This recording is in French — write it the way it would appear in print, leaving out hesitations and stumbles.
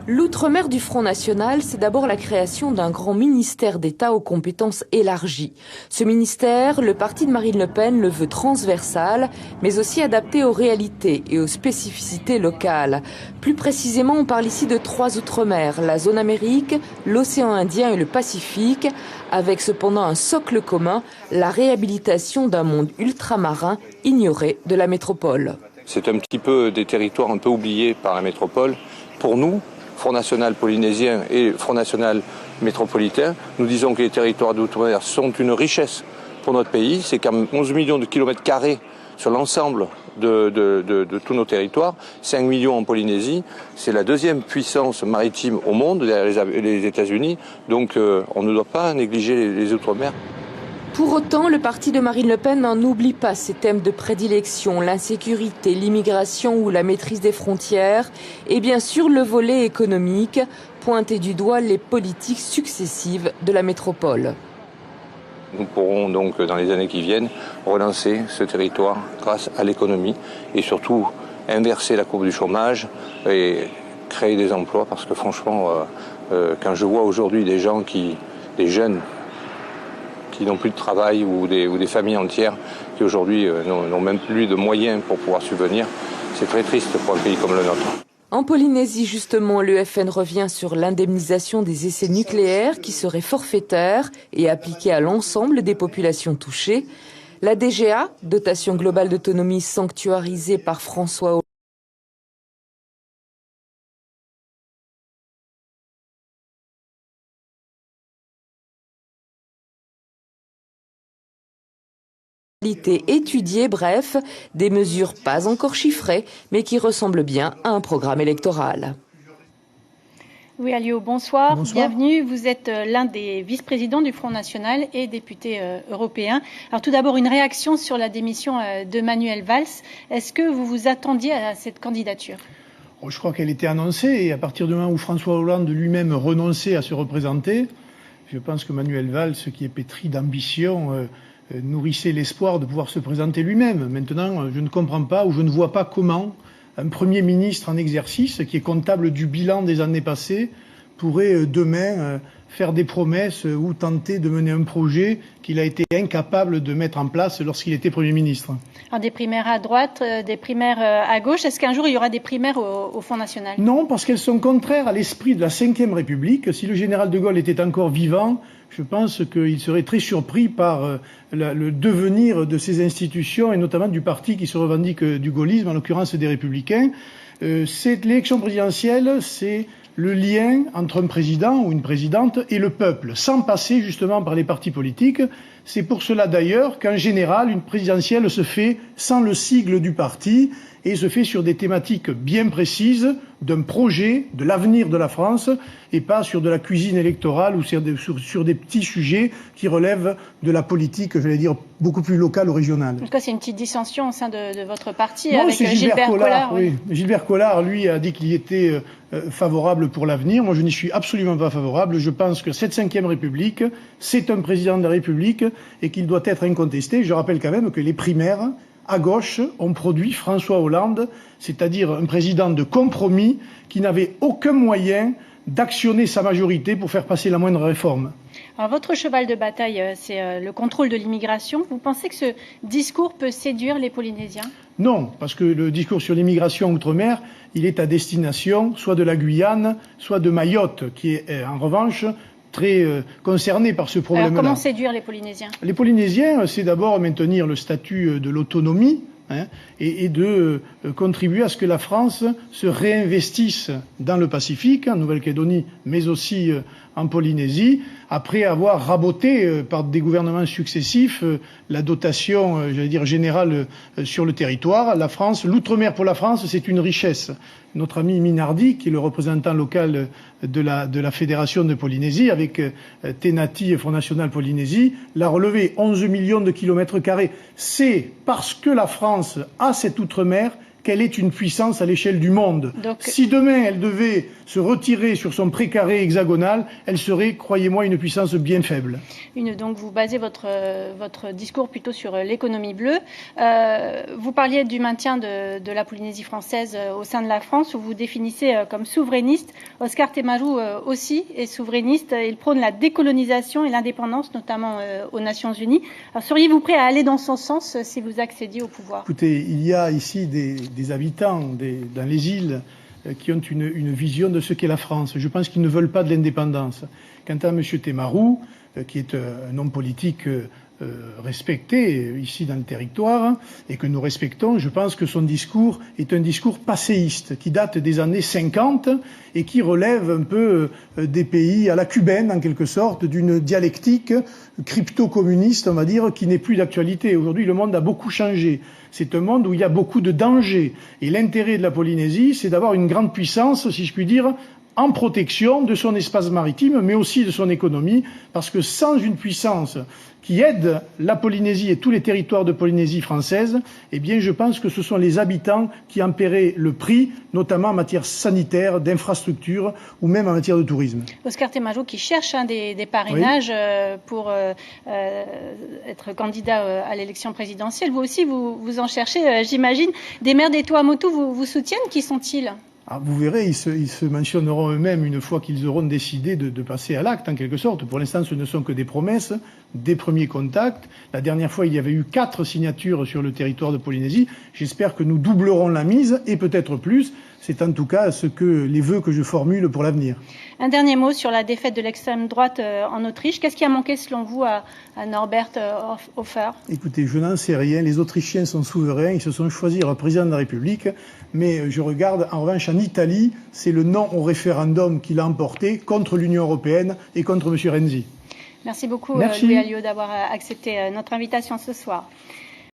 L'outre-mer du Front National, c'est d'abord la création d'un grand ministère d'État aux compétences élargies. Ce ministère, le parti de Marine Le Pen le veut transversal, mais aussi adapté aux réalités et aux spécificités locales. Plus précisément, on parle ici de 3 outre-mer, la zone Amérique, l'océan Indien et le Pacifique, avec cependant un socle commun, la réhabilitation d'un monde ultramarin ignoré de la métropole. C'est un petit peu des territoires un peu oubliés par la métropole. Pour nous, Front National polynésien et Front National métropolitain, nous disons que les territoires d'outre-mer sont une richesse pour notre pays. C'est quand même 11 millions de kilomètres carrés sur l'ensemble de tous nos territoires, 5 millions en Polynésie. C'est la deuxième puissance maritime au monde, derrière les États-Unis. Donc on ne doit pas négliger les outre-mer. Pour autant, le parti de Marine Le Pen n'en oublie pas ses thèmes de prédilection, l'insécurité, l'immigration ou la maîtrise des frontières, et bien sûr le volet économique, pointer du doigt les politiques successives de la métropole. Nous pourrons donc, dans les années qui viennent, relancer ce territoire grâce à l'économie et surtout inverser la courbe du chômage et créer des emplois, parce que franchement, quand je vois aujourd'hui des jeunes qui n'ont plus de travail ou des familles entières qui aujourd'hui n'ont même plus de moyens pour pouvoir subvenir, c'est très triste pour un pays comme le nôtre. En Polynésie, justement, le FN revient sur l'indemnisation des essais nucléaires qui serait forfaitaire et appliquée à l'ensemble des populations touchées. La DGA, dotation globale d'autonomie sanctuarisée par François Hollande, étudiées, bref, des mesures pas encore chiffrées, mais qui ressemblent bien à un programme électoral. Oui, Alio, bonsoir. Bonsoir. Bienvenue. Vous êtes l'un des vice-présidents du Front National et député européen. Alors tout d'abord, une réaction sur la démission de Manuel Valls. Est-ce que vous vous attendiez à cette candidature ? Je crois qu'elle était annoncée et à partir du moment où François Hollande lui-même renonçait à se représenter, je pense que Manuel Valls, qui est pétri d'ambition, nourrissait l'espoir de pouvoir se présenter lui-même. Maintenant, je ne comprends pas ou je ne vois pas comment un Premier ministre en exercice, qui est comptable du bilan des années passées, pourrait demain faire des promesses ou tenter de mener un projet qu'il a été incapable de mettre en place lorsqu'il était Premier ministre. Alors des primaires à droite, des primaires à gauche. Est-ce qu'un jour il y aura des primaires au Front National ? Non, parce qu'elles sont contraires à l'esprit de la Ve République. Si le général de Gaulle était encore vivant, je pense qu'il serait très surpris par le devenir de ces institutions et notamment du parti qui se revendique du gaullisme, en l'occurrence des Républicains. L'élection présidentielle, c'est le lien entre un président ou une présidente et le peuple, sans passer justement par les partis politiques. C'est pour cela d'ailleurs qu'en général, une présidentielle se fait sans le sigle du parti et se fait sur des thématiques bien précises d'un projet, de l'avenir de la France, et pas sur de la cuisine électorale ou sur des petits sujets qui relèvent de la politique, j'allais dire, beaucoup plus locale ou régionale. En tout cas, c'est une petite dissension au sein de votre parti Non, avec Gilbert Collard. Oui. Gilbert Collard, lui, a dit qu'il était favorable pour l'avenir. Moi, je n'y suis absolument pas favorable. Je pense que cette Ve République, c'est un président de la République et qu'il doit être incontesté. Je rappelle quand même que les primaires à gauche ont produit François Hollande, c'est-à-dire un président de compromis qui n'avait aucun moyen d'actionner sa majorité pour faire passer la moindre réforme. Alors, votre cheval de bataille, c'est le contrôle de l'immigration. Vous pensez que ce discours peut séduire les Polynésiens ? Non, parce que le discours sur l'immigration outre-mer, il est à destination soit de la Guyane, soit de Mayotte, qui est en revanche très concernés par ce problème-là. Alors comment séduire les Polynésiens ? Les Polynésiens, c'est d'abord maintenir le statut de l'autonomie et de contribuer à ce que la France se réinvestisse dans le Pacifique, en Nouvelle-Calédonie, mais aussi en Polynésie, après avoir raboté par des gouvernements successifs la dotation, j'allais dire, générale sur le territoire. La France, l'outre-mer pour la France, c'est une richesse. Notre ami Minardi, qui est le représentant local de la Fédération de Polynésie, avec Tenati et Front National Polynésie, l'a relevé 11 millions de kilomètres carrés. C'est parce que la France a cet outre-mer qu'elle est une puissance à l'échelle du monde. Donc, si demain elle devait se retirer sur son précaré hexagonal, elle serait, croyez-moi, une puissance bien faible. Donc vous basez votre discours plutôt sur l'économie bleue. Vous parliez du maintien de la Polynésie française au sein de la France, où vous définissez comme souverainiste. Oscar Temaru aussi est souverainiste. Il prône la décolonisation et l'indépendance, notamment aux Nations Unies. Alors seriez-vous prêt à aller dans son sens si vous accédiez au pouvoir? Écoutez, il y a ici des habitants dans les îles qui ont une vision de ce qu'est la France. Je pense qu'ils ne veulent pas de l'indépendance. Quant à M. Temaru, qui est un homme politique respecté ici dans le territoire et que nous respectons, je pense que son discours est un discours passéiste qui date des années 50 et qui relève un peu des pays à la cubaine en quelque sorte, d'une dialectique crypto-communiste, on va dire, qui n'est plus d'actualité. Aujourd'hui, le monde a beaucoup changé. C'est un monde où il y a beaucoup de dangers. Et l'intérêt de la Polynésie, c'est d'avoir une grande puissance, si je puis dire, en protection de son espace maritime, mais aussi de son économie, parce que sans une puissance qui aide la Polynésie et tous les territoires de Polynésie française, eh bien, je pense que ce sont les habitants qui en paieraient le prix, notamment en matière sanitaire, d'infrastructures ou même en matière de tourisme. Oscar Temaru qui cherche des parrainages pour être candidat à l'élection présidentielle. Vous aussi, vous en cherchez, j'imagine. Des maires des Tuamotu vous soutiennent. Qui sont-ils ? Vous verrez, ils se mentionneront eux-mêmes une fois qu'ils auront décidé de passer à l'acte, en quelque sorte. Pour l'instant, ce ne sont que des promesses, des premiers contacts. La dernière fois, il y avait eu 4 signatures sur le territoire de Polynésie. J'espère que nous doublerons la mise, et peut-être plus. C'est en tout cas les vœux que je formule pour l'avenir. Un dernier mot sur la défaite de l'extrême droite en Autriche. Qu'est-ce qui a manqué, selon vous, à Norbert Hofer ? Écoutez, je n'en sais rien. Les Autrichiens sont souverains. Ils se sont choisis leur président de la République. Mais je regarde, en revanche, en Italie, c'est le non au référendum qui l'a emporté contre l'Union européenne et contre M. Renzi. Merci beaucoup, Louis Alliot, d'avoir accepté notre invitation ce soir.